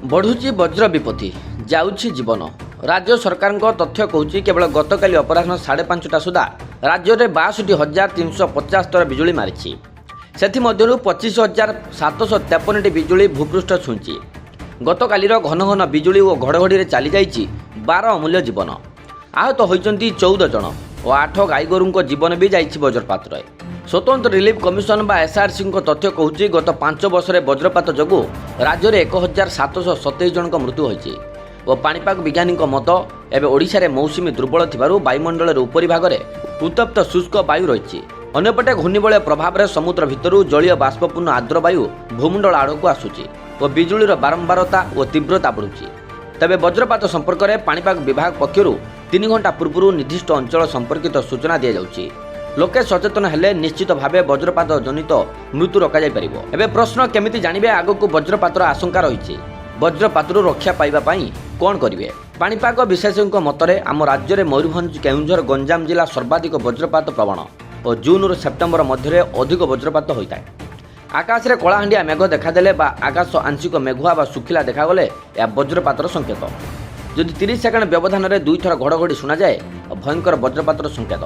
बढ़ुची वज्र विपत्ति जाउछि जीवन। राज्य सरकार तथ्य कहूँ केवल गतकाली अपराह्न 5:30 सुधा राज्य में 62,375 बिजुली मारी से 25,753 बिजुली भूपृष्ठ छुई। गतकालीर घन घन बिजुली और घड़घड़ी चली जाइए 12 अमूल्य जीवन। आहत होती 14 जन और 8 गाईगोरू जीवन भी जाइए वज्रपात। स्वतंत्र रिलीफ कमिशन बा एसआरसी तथ्य कहूँ गत 5 वर्ष में वज्रपात जो राज्य में 1,727 जन मृत्यु होती और पाणीपाग विज्ञानी मत एवं ओडिशा रे मौसुमी दुर्बल थिबारु वायुमंडल उपरी भाग में उत्तप्त शुष्क वायु रही। अन्यपटे घूर्णिबलय प्रभाव में समुद्र भितर जलीय बाष्पूर्ण आर्द्र वायु भूमंडल आड़क आसूची और बिजुलीर बारंबारता और तीव्रता बढ़ुची। तेबे वज्रपात संपर्क में पाणीपाग विभाग पक्षर 3 घंटा पूर्व निर्दिष्ट अंचल संपर्कित सूचना दी जाउची। लोके सचेतन हेले निश्चित भावे वज्रपात जनित मृत्यु रोक जाय परिबो। एबे प्रश्न केमिति जानिबे आगको वज्रपातर आशंका रही। वज्रपातरू रक्षा पाइबा पई कोन करिवे? पाणीपाग विशेषज्ञ मतरे आम राज्य में मयूरभंज केउंझर गंजाम जिला सर्वाधिक वज्रपात प्रवण और जून ରୁ सेप्टेम्बर मध्य अधिक वज्रपात होता है। आकाश में कलाहांडिया मेघ देखादेले बा आकाश आंशिक मेघुआ बा सुखिला देखगले यह वज्रपातर संकेत। जदि 30 सेकेंड व्यवधान में 2 थर घड़घड़ी शुणा जाए भयंकर वज्रपातर संकेत।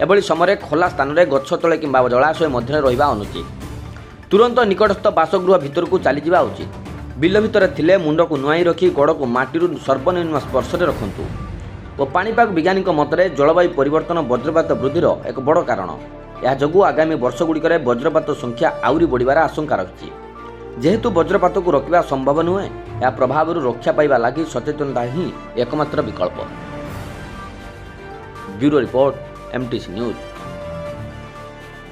एभली समय खोला स्थान में गछ तले कि जलाशय मध्य रहा अनुचित। तुरंत निकटस्थ बासगृह भितर को चली जावा उचित। बिल भितर थिले मुंड को नुआई रखी गोड़ को माटी सर्वनिम्न स्पर्श में रखंतु। और पाणीपाग विज्ञानी मतरे जलवायु परिवर्तन वज्रपात वृद्धिर एक बड़ कारण। यह जोगु आगामी वर्षगुड़िक वज्रपात संख्या आउरी बढ़िबार आशंका रही। जेहेतु वज्रपात को रोकवा संभव नुहे या प्रभाव रक्षा पाइबा लगी सचेतनता ही एकमात्र विकल्प। Bureau report MTC news.